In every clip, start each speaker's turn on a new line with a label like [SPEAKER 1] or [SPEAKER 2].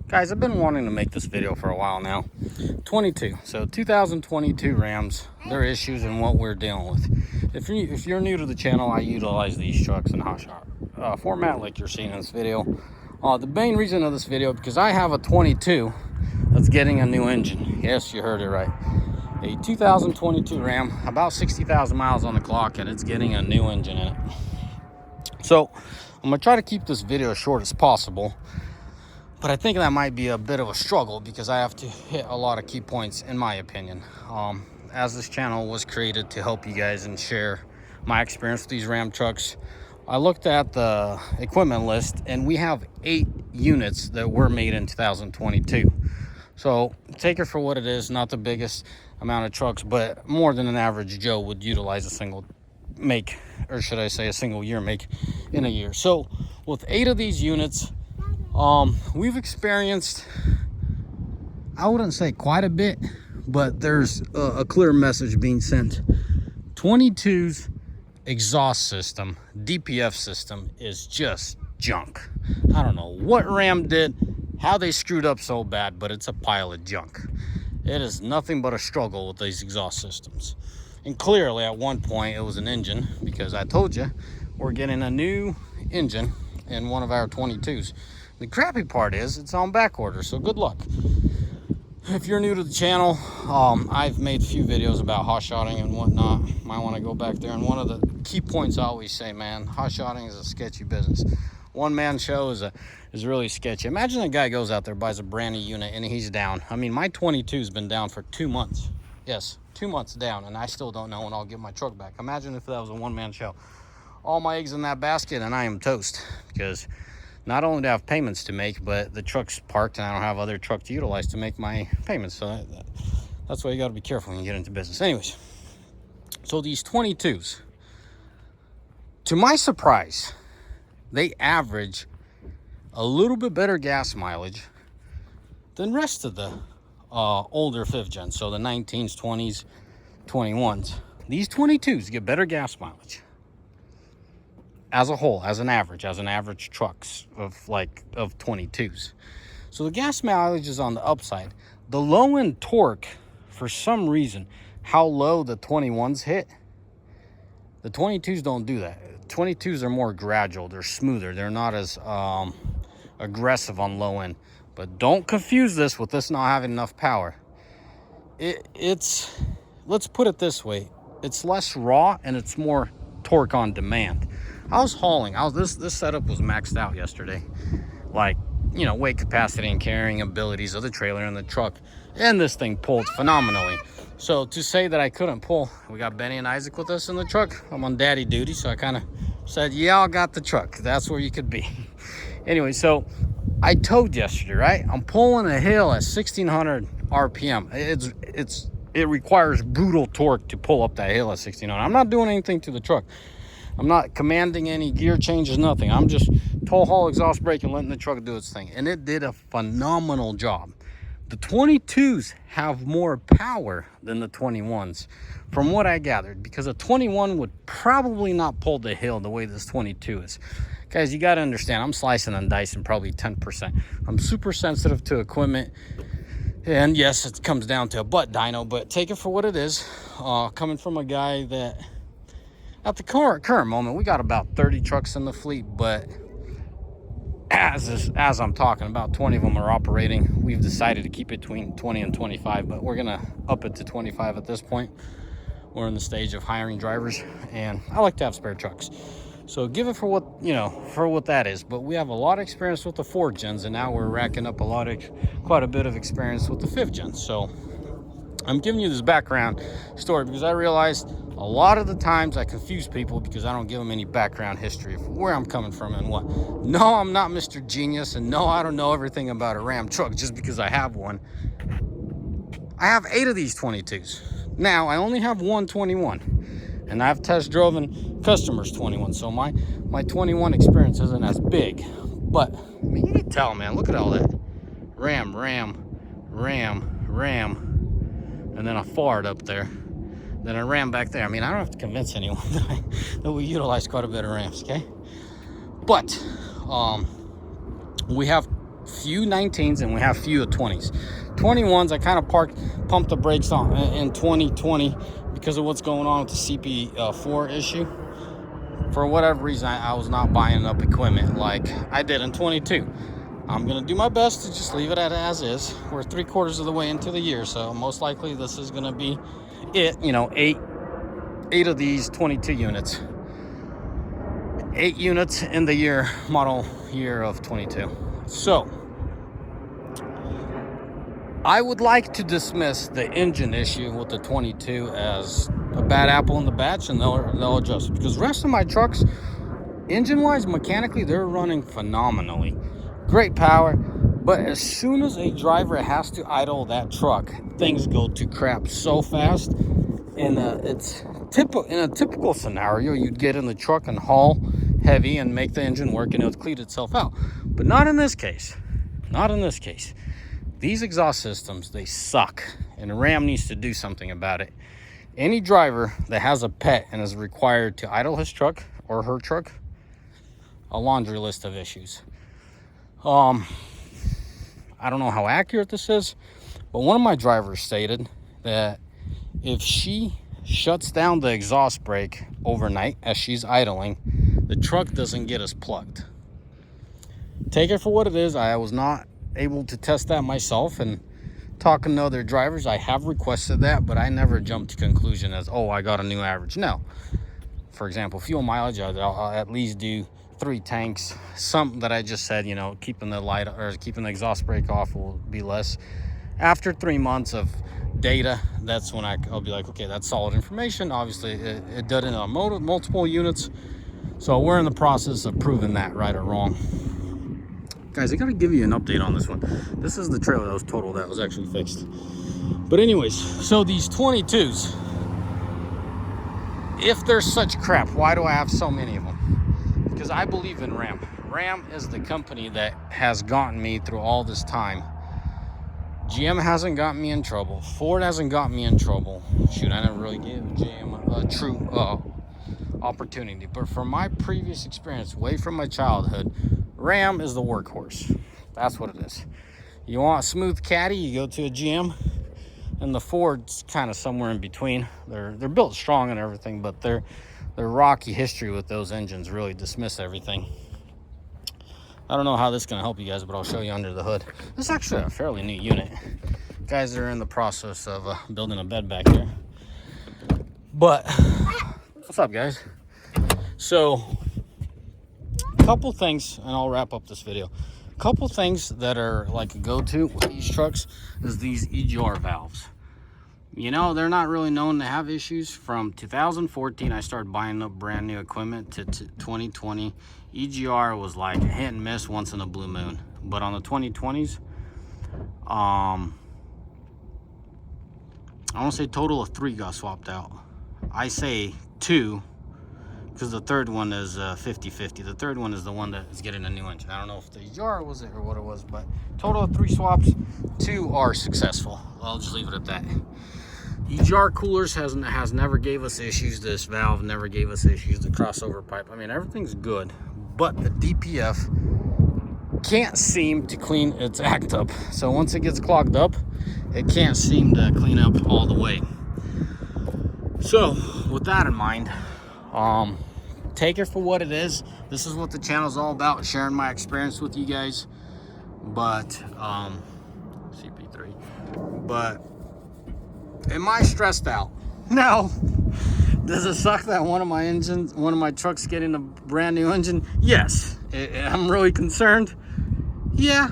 [SPEAKER 1] Guys, I've been wanting to make this video for a while now. 2022 Rams, their issues and what we're dealing with. If you're new to the channel, I utilize these trucks in hot shot format like you're seeing in this video. The main reason of this video, because I have a 22 that's getting a new engine. Yes, you heard it right. A 2022 Ram, about 60,000 miles on the clock, and it's getting a new engine in it. So I'm gonna try to keep this video as short as possible. But I think that might be a bit of a struggle because I have to hit a lot of key points, in my opinion. As this channel was created to help you guys and share my experience with these Ram trucks, I looked at the equipment list and we have 8 units that were made in 2022. So take it for what it is, not the biggest amount of trucks, but more than an average Joe would utilize a single make, or should I say a single year make in a year. So with 8 of these units, we've experienced, I wouldn't say quite a bit, but there's a clear message being sent. 22's exhaust system, DPF system, is just junk. I don't know what Ram did, how they screwed up so bad, but it's a pile of junk. It is nothing but a struggle with these exhaust systems. And clearly at one point it was an engine, because I told you we're getting a new engine in one of our 22's. The crappy part is it's on back order, so good luck. If you're new to the channel, I've made a few videos about hot shotting and whatnot. Might want to go back there. And one of the key points I always say, man, hot shotting is a sketchy business. One-man show is really sketchy. Imagine a guy goes out there, buys a brand new unit, and he's down. I mean, my 22's been down for 2 months. Yes, 2 months down, and I still don't know when I'll get my truck back. Imagine if that was a one-man show. All my eggs in that basket, and I am toast, because not only do I have payments to make, but the truck's parked and I don't have other truck to utilize to make my payments. So that's why you got to be careful when you get into business. Anyways, so these 22's, to my surprise, they average a little bit better gas mileage than rest of the older 5th gen. So the 19s, 20s, 21s. These 22's get better gas mileage as a whole, as an average trucks of 22's. So the gas mileage is on the upside. The low end torque, for some reason, how low the 21's hit, the 22's don't do that. 22's are more gradual, they're smoother, they're not as aggressive on low end. But don't confuse this with this not having enough power. It's let's put it this way, it's less raw and it's more torque on demand. I was hauling. This setup was maxed out yesterday. Like, you know, weight capacity and carrying abilities of the trailer and the truck. And this thing pulled phenomenally. So to say that I couldn't pull, we got Benny and Isaac with us in the truck. I'm on daddy duty, so I kind of said, yeah, I got the truck. That's where you could be. Anyway, so I towed yesterday, right? I'm pulling a hill at 1600 RPM. It requires brutal torque to pull up that hill at 1600. I'm not doing anything to the truck. I'm not commanding any gear changes, nothing. I'm just tow haul, exhaust brake, and letting the truck do its thing. And it did a phenomenal job. The 22's have more power than the 21's, from what I gathered, because a 21 would probably not pull the hill the way this 22 is. Guys, you got to understand, I'm slicing and dicing probably 10%. I'm super sensitive to equipment. And yes, it comes down to a butt dyno, but take it for what it is. Coming from a guy that, at the current moment, we got about 30 trucks in the fleet, but as I'm talking about, 20 of them are operating. We've decided to keep it between 20 and 25, but we're gonna up it to 25 at this point. We're in the stage of hiring drivers, and I like to have spare trucks. So give it for what, you know, for what that is. But we have a lot of experience with the 4th gens, and now we're racking up quite a bit of experience with the 5th gens. So I'm giving you this background story because I realized a lot of the times I confuse people because I don't give them any background history of where I'm coming from and what. No, I'm not Mr. Genius, and no, I don't know everything about a Ram truck just because I have one. I have 8 of these 22's. Now, I only have one 21, and I've test driven customers 21, so my 21 experience isn't as big. But, I mean, you can tell, man, look at all that. Ram, and then a Ford up there. Then a Ram back there. I mean, I don't have to convince anyone that we utilize quite a bit of Rams, okay? But we have few 19s and we have few of 20s. 21s, I kind of pumped the brakes on in 2020 because of what's going on with the CP4 issue. For whatever reason, I was not buying up equipment like I did in 22. I'm going to do my best to just leave it as is. We're 3/4 of the way into the year, so most likely this is going to be it. You know, eight of these 22 units. 8 units in the model year of 22. So, I would like to dismiss the engine issue with the 22 as a bad apple in the batch, and they'll adjust it. Because the rest of my trucks, engine-wise, mechanically, they're running phenomenally. Great power, but as soon as a driver has to idle that truck, things go to crap so fast. And it's in a typical scenario, you'd get in the truck and haul heavy and make the engine work and it would clean itself out. But not in this case. Not in this case. These exhaust systems, they suck, and Ram needs to do something about it. Any driver that has a pet and is required to idle his truck or her truck, a laundry list of issues. I don't know how accurate this is, but one of my drivers stated that if she shuts down the exhaust brake overnight as she's idling, the truck doesn't get as plugged. Take it for what it is. I was not able to test that myself, and talking to other drivers, I have requested that, but I never jumped to conclusion as, oh, I got a new average. No. For example, fuel mileage, I'll at least do 3 tanks. Something that I just said, you know, keeping the exhaust brake off will be less. After 3 months of data, that's when I'll be like, okay, that's solid information. Obviously, it did it on multiple units, so we're in the process of proving that right or wrong. Guys, I gotta give you an update on this one. This is the trailer that was totaled, that was actually fixed. But anyways, so these 22s, if they're such crap, why do I have so many of them? Because I believe in Ram. Ram is the company that has gotten me through all this time. GM hasn't gotten me in trouble. Ford hasn't gotten me in trouble. Shoot, I never really gave GM a true opportunity. But from my previous experience, way from my childhood, Ram is the workhorse. That's what it is. You want a smooth caddy, you go to a GM, and the Ford's kind of somewhere in between. They're built strong and everything, but their rocky history with those engines really dismiss everything. I don't know how this is going to help you guys, but I'll show you under the hood. This is actually a fairly new unit. Guys are in the process of building a bed back here. But, what's up, guys? So, a couple things, and I'll wrap up this video. A couple things that are like a go-to with these trucks is these EGR valves. You know, they're not really known to have issues. From 2014, I started buying up brand new equipment to 2020. EGR was like hit and miss once in a blue moon. But on the 2020s, I want to say total of 3 got swapped out. I say 2, because the third one is 50-50. The third one is the one that is getting a new engine. I don't know if the EGR was it or what it was, but total of 3 swaps, 2 are successful. I'll just leave it at that. EGR coolers has never gave us issues. This valve never gave us issues. The crossover pipe, I mean, everything's good, but the DPF can't seem to clean its act up. So once it gets clogged up, it can't seem to clean up all the way. So with that in mind, take it for what it is. This is what the channel is all about, sharing my experience with you guys. But CP3, but am I stressed out? No. Does it suck that one of my trucks getting a brand new engine? Yes. I'm really concerned. Yeah,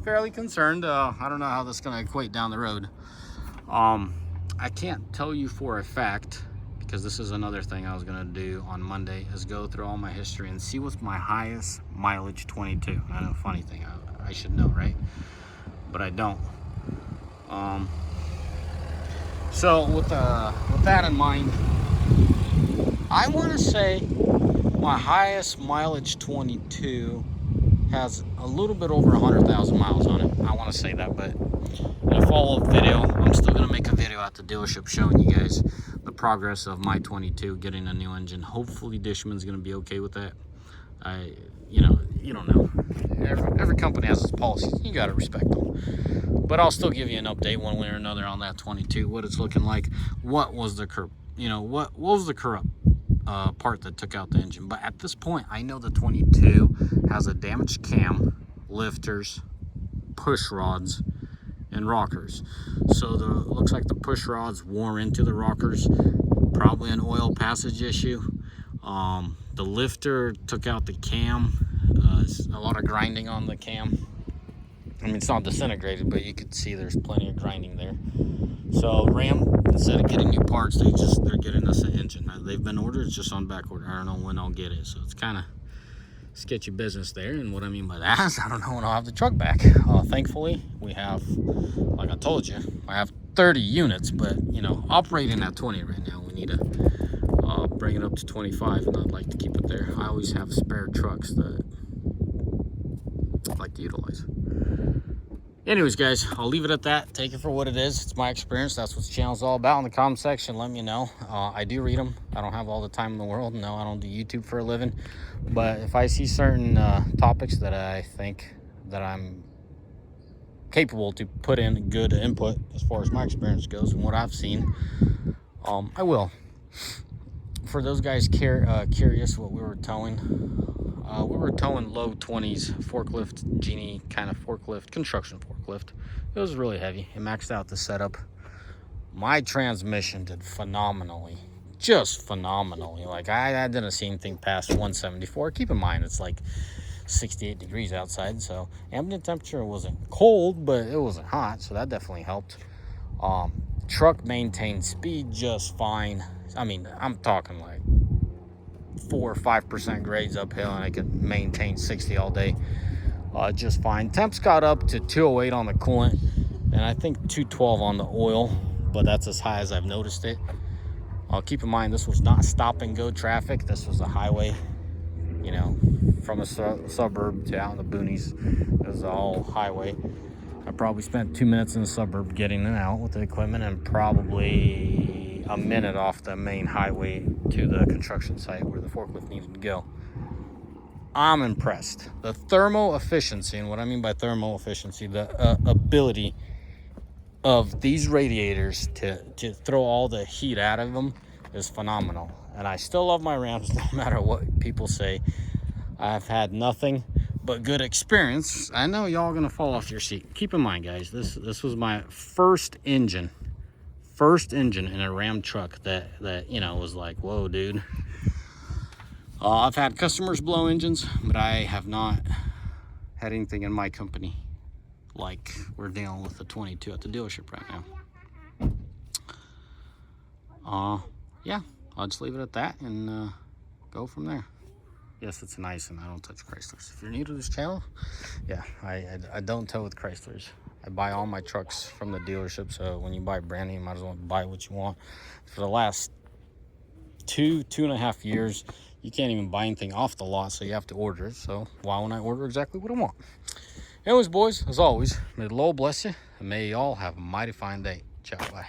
[SPEAKER 1] fairly concerned. I don't know how this is going to equate down the road. I can't tell you for a fact, because this is another thing I was going to do on Monday, is go through all my history and see what's my highest mileage 22. I know, funny thing, I should know, right? But I don't. So with that in mind, I want to say my highest mileage 22 has a little bit over 100,000 miles on it. I want to say that, but in a follow-up video, I'm still going to make a video at the dealership showing you guys the progress of my 22 getting a new engine. Hopefully Dishman's going to be okay with that. You don't know. every company has its policies. You got to respect them. But I'll still give you an update one way or another on that 22, what it's looking like. What was the what was the corrupt part that took out the engine? But at this point, I know the 22 has a damaged cam, lifters, push rods, and rockers. So looks like the push rods wore into the rockers, probably an oil passage issue. The lifter took out the cam. A lot of grinding on the cam. I mean, it's not disintegrated, but you could see there's plenty of grinding there. So Ram, instead of getting new parts, they're getting us an engine. Now, they've been ordered, it's just on back order. I don't know when I'll get it, so it's kind of sketchy business there. And what I mean by that is I don't know when I'll have the truck back. Thankfully, we have, like I told you, I have 30 units, but you know, operating at 20 right now. We need to bring it up to 25, and I'd like to keep it there. I always have spare trucks that I like to utilize. Anyways, guys, I'll leave it at that. Take it for what it is. It's my experience. That's what the channel's all about. In the comment section, let me know. I do read them. I don't have all the time in the world. No, I don't do YouTube for a living. But if I see certain topics that I think that I'm capable to put in good input as far as my experience goes and what I've seen, I will. For those guys curious what we were towing low 20s forklift, Genie kind of forklift, construction forklift. It was really heavy. It maxed out the setup. My transmission did phenomenally, just phenomenally. Like I didn't see anything past 174. Keep in mind, it's like 68 degrees outside, so ambient temperature wasn't cold, but it wasn't hot, so that definitely helped. Truck maintained speed just fine. I mean, I'm talking like 4 or 5% grades uphill, and I could maintain 60 all day just fine. Temps got up to 208 on the coolant, and I think 212 on the oil, but that's as high as I've noticed it. Keep in mind, this was not stop and go traffic. This was a highway, you know, from a suburb to out in the boonies. It was all highway. I probably spent 2 minutes in the suburb getting in and out with the equipment, and probably a minute off the main highway to the construction site where the forklift needed to go. I'm impressed. The thermal efficiency, and what I mean by thermal efficiency, the ability of these radiators to throw all the heat out of them is phenomenal. And I still love my Rams no matter what people say. I've had nothing but good experience. I know y'all gonna fall off your seat. Keep in mind, guys, this was my first engine in a Ram truck that you know was like, whoa, dude. I've had customers blow engines, but I have not had anything in my company like we're dealing with the 22 at the dealership right now. Yeah, I'll just leave it at that and go from there. Yes, it's an Aisin. I don't touch Chryslers. If you're new to this channel, yeah, I don't tow with Chryslers. I buy all my trucks from the dealership, so when you buy brand new, you might as well buy what you want. For the last two and a half years, you can't even buy anything off the lot, so you have to order it. So why won't I order exactly what I want? Anyways, boys, as always, may the Lord bless you, and may you all have a mighty fine day. Ciao, bye.